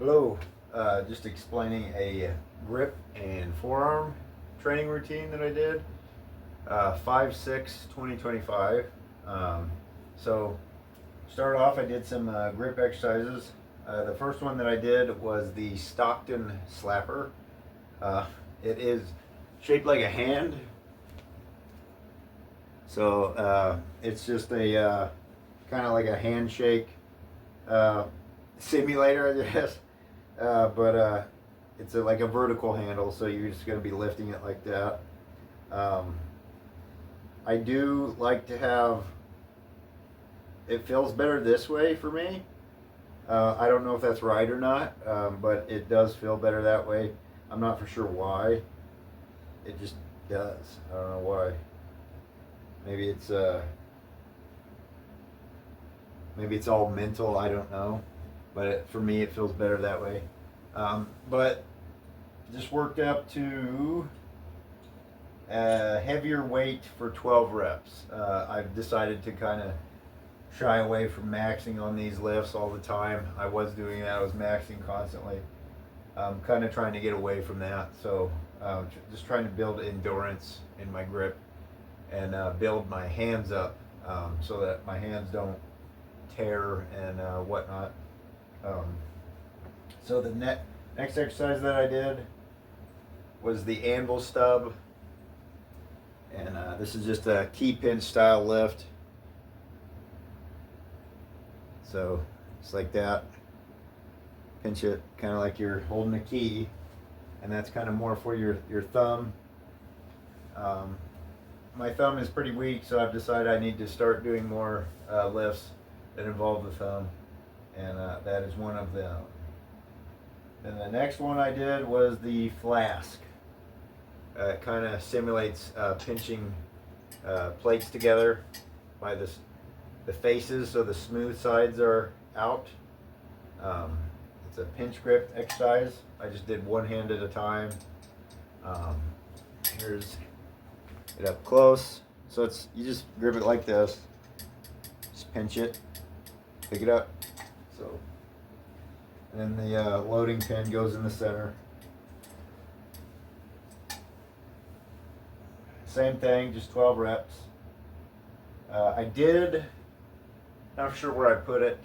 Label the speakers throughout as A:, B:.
A: Hello, just explaining a grip and forearm training routine that I did, 5/6/2025. So start off, I did some grip exercises. The first one that I did was the Stockton slapper. It is shaped like a hand, so it's just a kind of like a handshake simulator, I guess. But it's like a vertical handle, so you're just going to be lifting it like that. I do like to have it feels better this way for me. I don't know if that's right or not, but it does feel better that way. I'm not for sure why. It just does. I don't know why. Maybe it's all mental. I don't know, but for me, it feels better that way. But just worked up to heavier weight for 12 reps. I've decided to kind of shy away from maxing on these lifts all the time. I was doing that. I was maxing constantly. I'm kind of trying to get away from that. So just trying to build endurance in my grip and build my hands up so that my hands don't tear and whatnot. So the next exercise that I did was the anvil stub, and this is just a key pinch style lift. So it's like that. Pinch it kind of like you're holding a key, and that's kind of more for your thumb. My thumb is pretty weak, so I've decided I need to start doing more lifts that involve the thumb, and that is one of them. Then the next one I did was the flask. It kind of simulates pinching plates together by the faces, so the smooth sides are out. It's a pinch grip exercise. I just did one hand at a time. Here's it up close. So you just grip it like this. Just pinch it, pick it up. So, and then the loading pin goes in the center. Same thing, just 12 reps. I did, not sure where I put it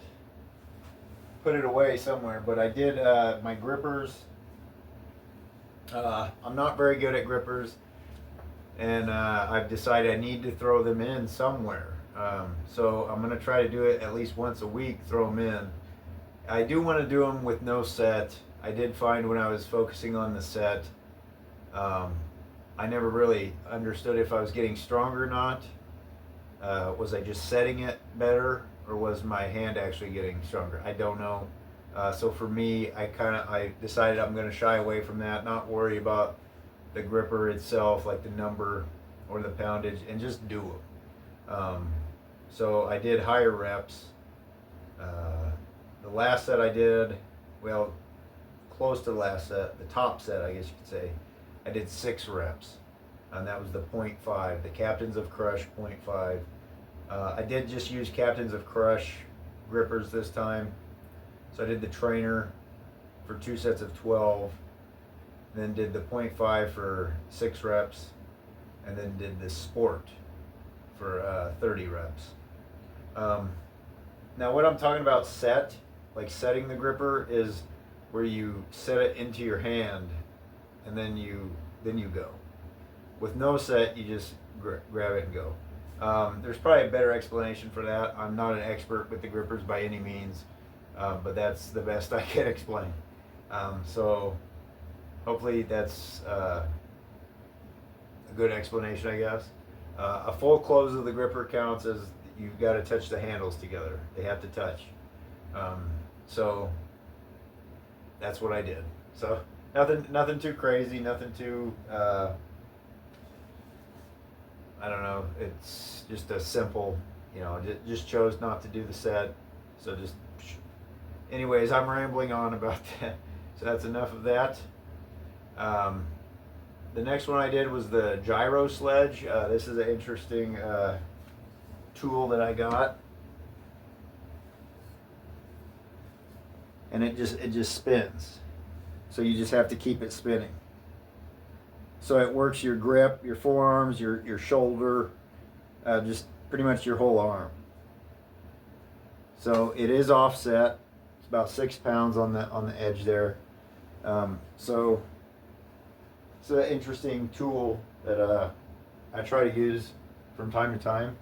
A: away somewhere, but I did my grippers. I'm not very good at grippers, and I've decided I need to throw them in somewhere. So I'm going to try to do it at least once a week, throw them in. I do want to do them with no set. I did find when I was focusing on the set, I never really understood if I was getting stronger or not. Was I just setting it better, or was my hand actually getting stronger? I don't know. So for me, I decided I'm going to shy away from that, not worry about the gripper itself, like the number or the poundage, and just do them. So I did higher reps. The last set I did, well, close to the last set, the top set, I guess you could say, I did 6 reps, and that was the 0.5, the Captains of Crush 0.5. I did just use Captains of Crush grippers this time. So I did the trainer for 2 sets of 12, then did the 0.5 for 6 reps, and then did the Sport for 30 reps. Now what I'm talking about set, like setting the gripper, is where you set it into your hand and then you go. With no set, you just grab it and go. There's probably a better explanation for that. I'm not an expert with the grippers by any means, but that's the best I can explain. So hopefully that's a good explanation, I guess. A full close of the gripper counts as you've got to touch the handles together. They have to touch. So that's what I did. So nothing too crazy, nothing too I don't know. It's just a simple, just chose not to do the set. So just, anyways, I'm rambling on about that. So that's enough of that. The next one I did was the gyro sledge. This is an interesting tool that I got. and it just spins. So you just have to keep it spinning. So it works your grip, your forearms, your shoulder, just pretty much your whole arm. So it is offset. It's about 6 pounds on the edge there. So it's an interesting tool that I try to use from time to time.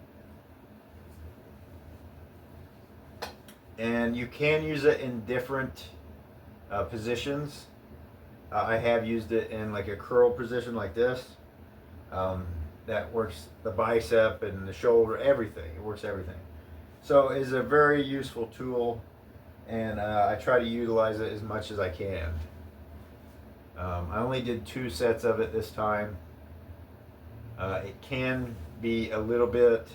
A: And you can use it in different positions. I have used it in like a curl position like this. That works the bicep and the shoulder, everything. It works everything. So it's a very useful tool, and I try to utilize it as much as I can. I only did 2 sets of it this time. It can be a little bit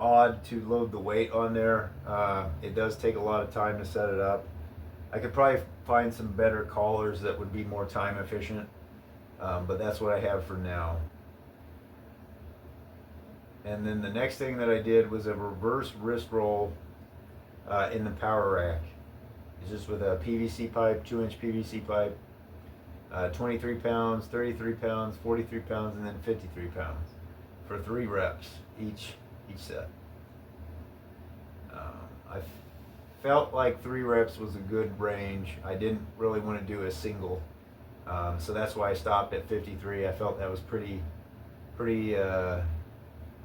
A: odd to load the weight on there. It does take a lot of time to set it up. I could probably find some better collars that would be more time efficient, but that's what I have for now. And then the next thing that I did was a reverse wrist roll in the power rack. It's just with a PVC pipe, 2-inch PVC pipe, 23 pounds, 33 pounds, 43 pounds, and then 53 pounds for 3 reps each set. I felt like 3 reps was a good range. I didn't really want to do a single, so that's why I stopped at 53. I felt that was pretty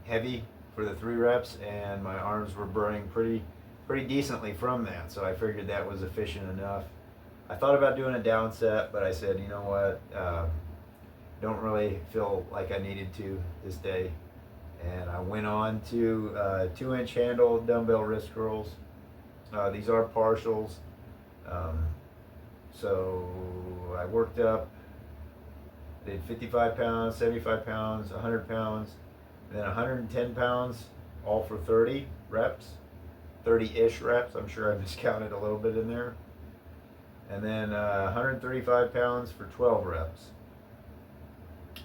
A: heavy for the 3 reps, and my arms were burning pretty decently from that, so I figured that was efficient enough. I thought about doing a down set, but I said, you know what, don't really feel like I needed to this day, and I went on to 2-inch handle dumbbell wrist curls. These are partials, so I worked up, did 55 pounds, 75 pounds, 100 pounds, and then 110 pounds, all for 30 reps, 30-ish reps. I'm sure I miscounted a little bit in there. And then 135 pounds for 12 reps.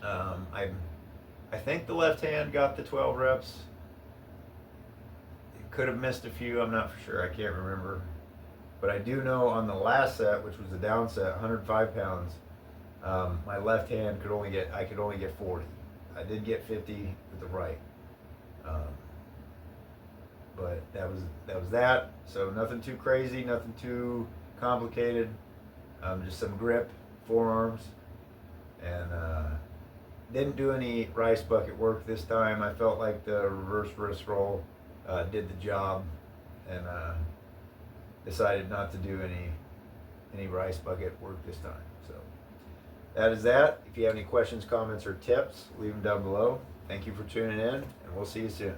A: I think the left hand got the 12 reps. It could have missed a few, I'm not for sure, I can't remember. But I do know on the last set, which was the down set, 105 pounds, my left hand I could only get 40. I did get 50 with the right. But that was that. So nothing too crazy, nothing too complicated. Just some grip, forearms, and didn't do any rice bucket work this time. I felt like the reverse wrist roll did the job, and decided not to do any rice bucket work this time. So that is that. If you have any questions, comments, or tips, leave them down below. Thank you for tuning in, and we'll see you soon.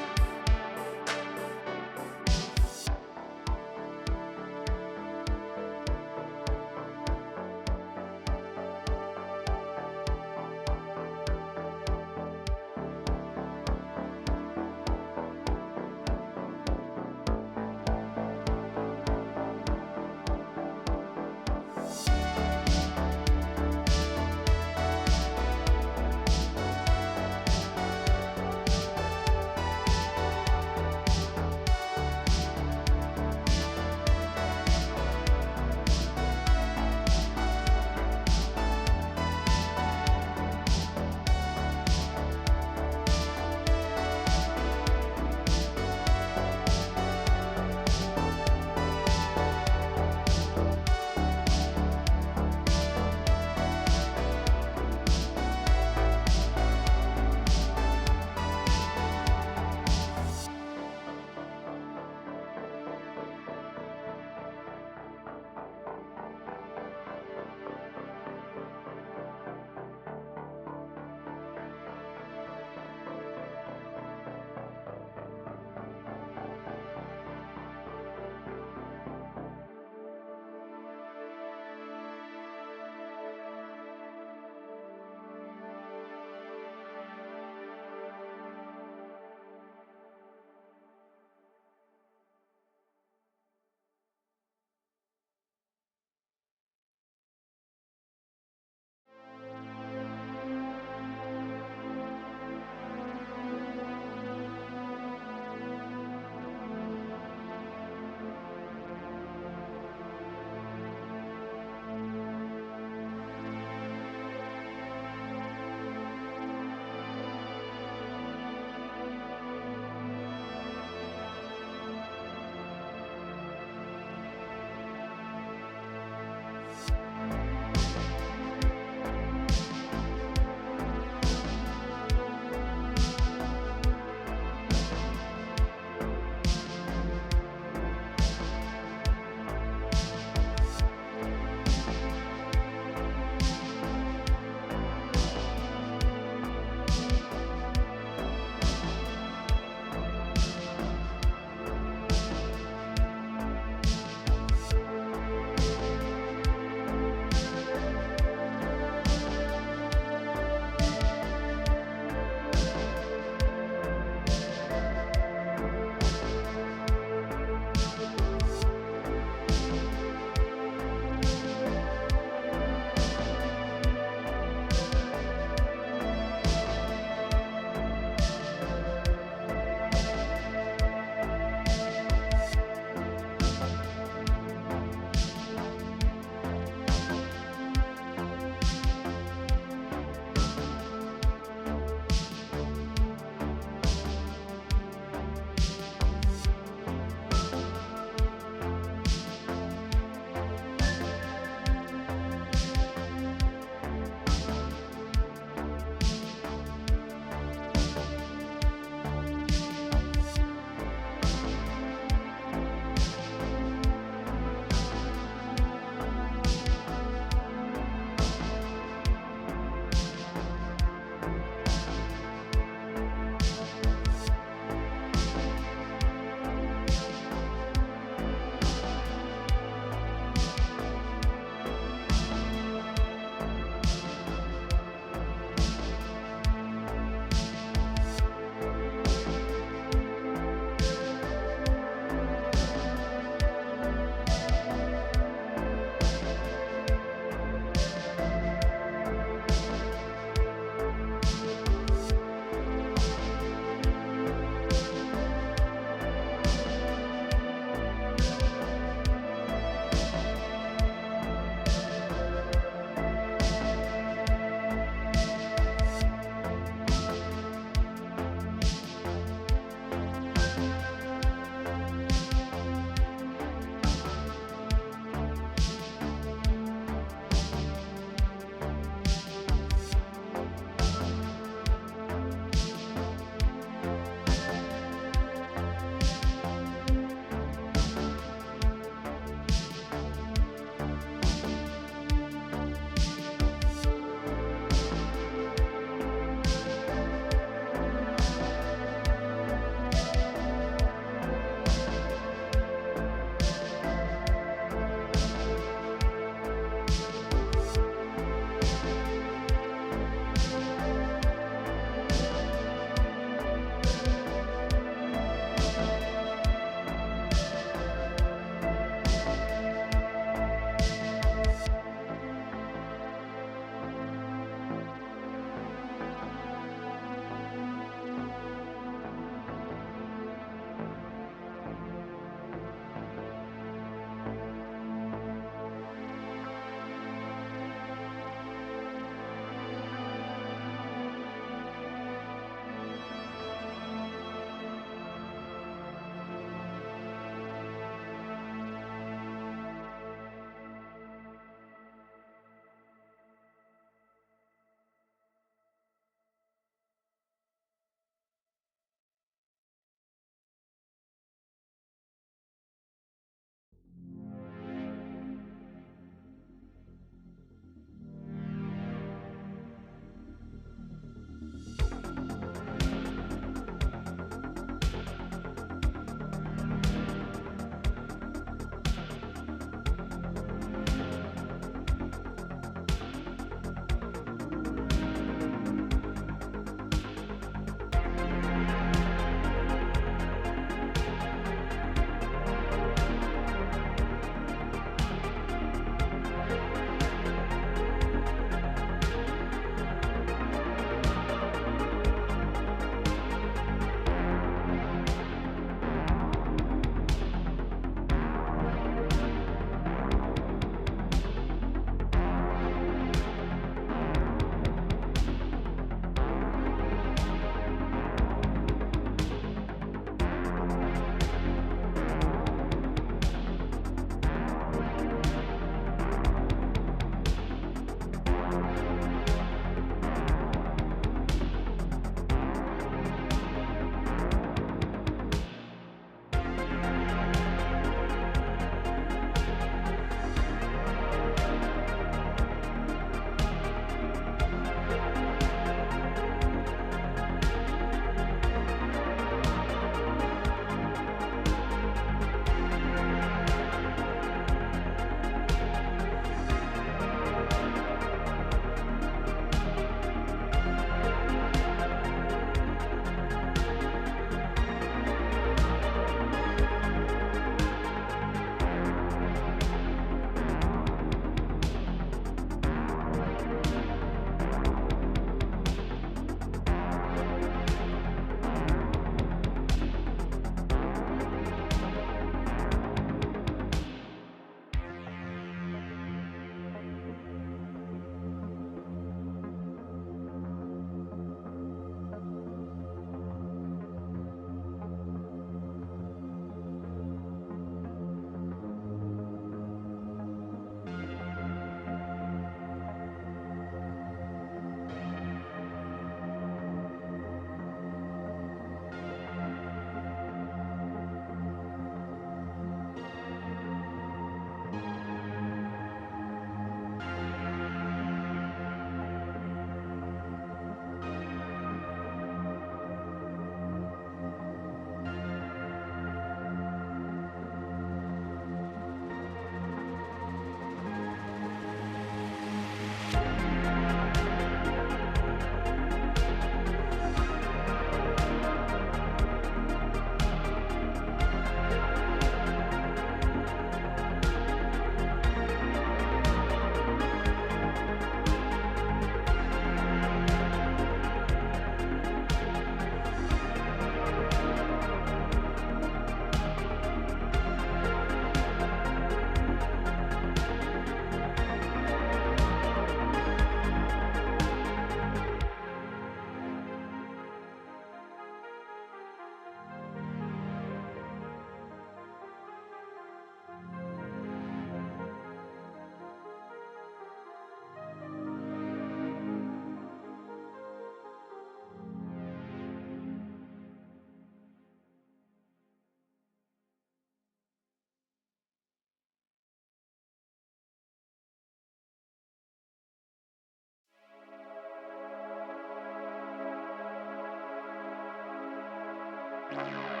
A: you.